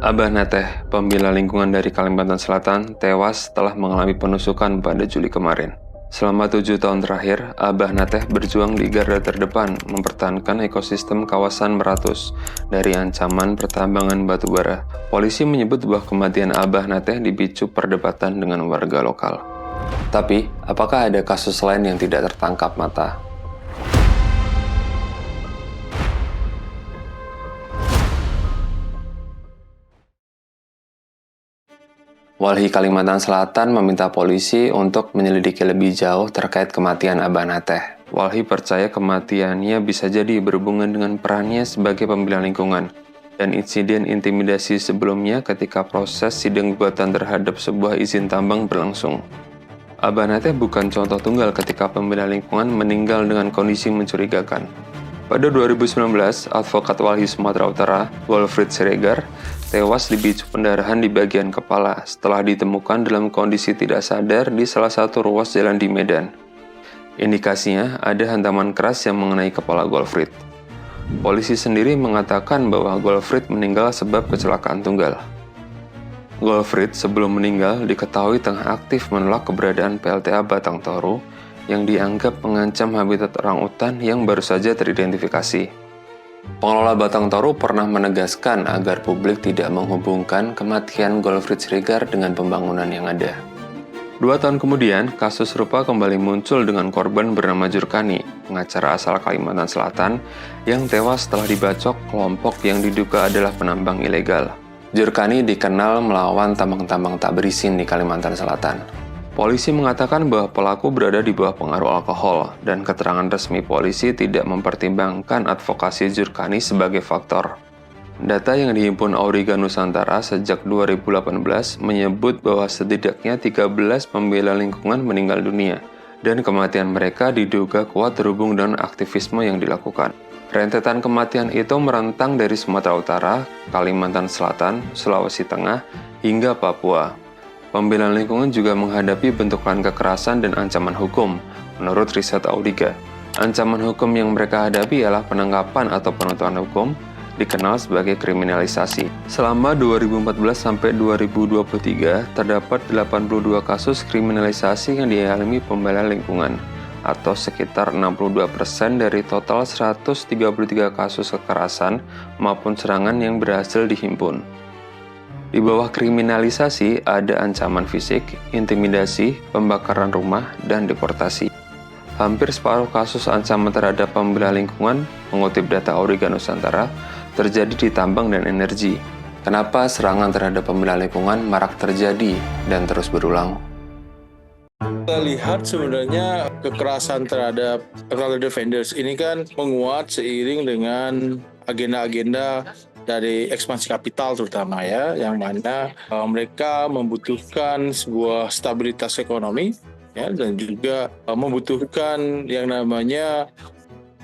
Abah Nateh, pembela lingkungan dari Kalimantan Selatan, tewas setelah mengalami penusukan pada Juli kemarin. Selama 7 tahun terakhir, Abah Nateh berjuang di garda terdepan mempertahankan ekosistem kawasan Meratus dari ancaman pertambangan batu bara. Polisi menyebut bahwa kematian Abah Nateh dipicu perdebatan dengan warga lokal. Tapi, apakah ada kasus lain yang tidak tertangkap mata? Walhi Kalimantan Selatan meminta polisi untuk menyelidiki lebih jauh terkait kematian Abah Nateh. Walhi percaya kematiannya bisa jadi berhubungan dengan perannya sebagai pembela lingkungan dan insiden intimidasi sebelumnya ketika proses sidang gugatan terhadap sebuah izin tambang berlangsung. Abah Nateh bukan contoh tunggal ketika pembela lingkungan meninggal dengan kondisi mencurigakan. Pada 2019, advokat Walhi Sumatera Utara, Wilfried Siregar, tewas dipicu pendarahan di bagian kepala setelah ditemukan dalam kondisi tidak sadar di salah satu ruas jalan di Medan. Indikasinya ada hantaman keras yang mengenai kepala Wilfried. Polisi sendiri mengatakan bahwa Wilfried meninggal sebab kecelakaan tunggal. Wilfried sebelum meninggal diketahui tengah aktif menolak keberadaan PLTA Batang Toru yang dianggap mengancam habitat orangutan yang baru saja teridentifikasi. Pengelola Batang Toru pernah menegaskan agar publik tidak menghubungkan kematian Wilfried Siregar dengan pembangunan yang ada. 2 tahun kemudian, kasus serupa kembali muncul dengan korban bernama Jurkani, pengacara asal Kalimantan Selatan, yang tewas setelah dibacok kelompok yang diduga adalah penambang ilegal. Jurkani dikenal melawan tambang-tambang tak berizin di Kalimantan Selatan. Polisi mengatakan bahwa pelaku berada di bawah pengaruh alkohol, dan keterangan resmi polisi tidak mempertimbangkan advokasi Jurkani sebagai faktor. Data yang dihimpun Auriga Nusantara sejak 2018 menyebut bahwa setidaknya 13 pembela lingkungan meninggal dunia, dan kematian mereka diduga kuat terhubung dengan aktivisme yang dilakukan. Rentetan kematian itu merentang dari Sumatera Utara, Kalimantan Selatan, Sulawesi Tengah, hingga Papua. Pembela lingkungan juga menghadapi bentukan kekerasan dan ancaman hukum, menurut riset Auriga. Ancaman hukum yang mereka hadapi ialah penangkapan atau penuntutan hukum, dikenal sebagai kriminalisasi. Selama 2014 sampai 2023, terdapat 82 kasus kriminalisasi yang dialami pembela lingkungan, atau sekitar 62% dari total 133 kasus kekerasan maupun serangan yang berhasil dihimpun. Di bawah kriminalisasi ada ancaman fisik, intimidasi, pembakaran rumah, dan deportasi. Hampir separuh kasus ancaman terhadap pembela lingkungan, mengutip data Auriga Nusantara, terjadi di tambang dan energi. Kenapa serangan terhadap pembela lingkungan marak terjadi dan terus berulang? Kita lihat sebenarnya kekerasan terhadap defenders ini kan menguat seiring dengan agenda-agenda dari ekspansi kapital terutama ya, yang mana mereka membutuhkan sebuah stabilitas ekonomi ya, dan juga membutuhkan yang namanya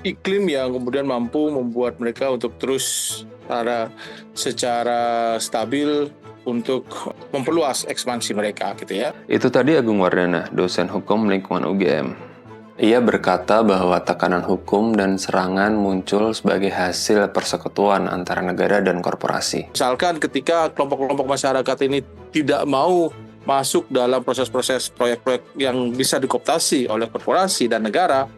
iklim yang kemudian mampu membuat mereka untuk terus secara stabil untuk memperluas ekspansi mereka gitu ya. Itu tadi Agung Wardana, dosen hukum lingkungan UGM. Ia berkata bahwa tekanan hukum dan serangan muncul sebagai hasil persekutuan antara negara dan korporasi. Misalkan ketika kelompok-kelompok masyarakat ini tidak mau masuk dalam proses-proses proyek-proyek yang bisa dikooptasi oleh korporasi dan negara,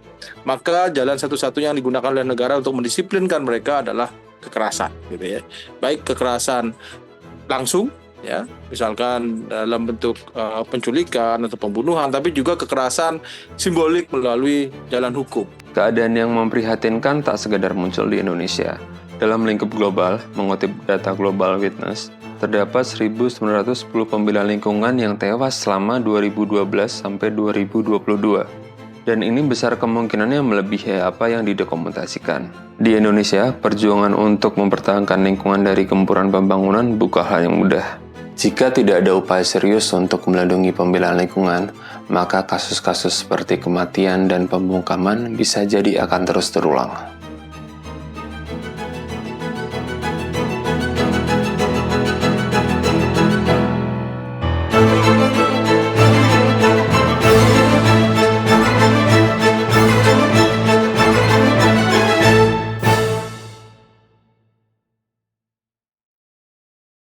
maka jalan satu-satunya yang digunakan oleh negara untuk mendisiplinkan mereka adalah kekerasan, gitu ya. Baik kekerasan langsung, ya, misalkan dalam bentuk penculikan atau pembunuhan, tapi juga kekerasan simbolik melalui jalan hukum. Keadaan yang memprihatinkan tak sekedar muncul di Indonesia. Dalam lingkup global, mengutip data Global Witness, terdapat 1.910 pembela lingkungan yang tewas selama 2012 sampai 2022. Dan ini besar kemungkinannya melebihi apa yang didokumentasikan. Di Indonesia, perjuangan untuk mempertahankan lingkungan dari gempuran pembangunan bukan hal yang mudah. Jika tidak ada upaya serius untuk melindungi pembela lingkungan, maka kasus-kasus seperti kematian dan pembungkaman bisa jadi akan terus terulang.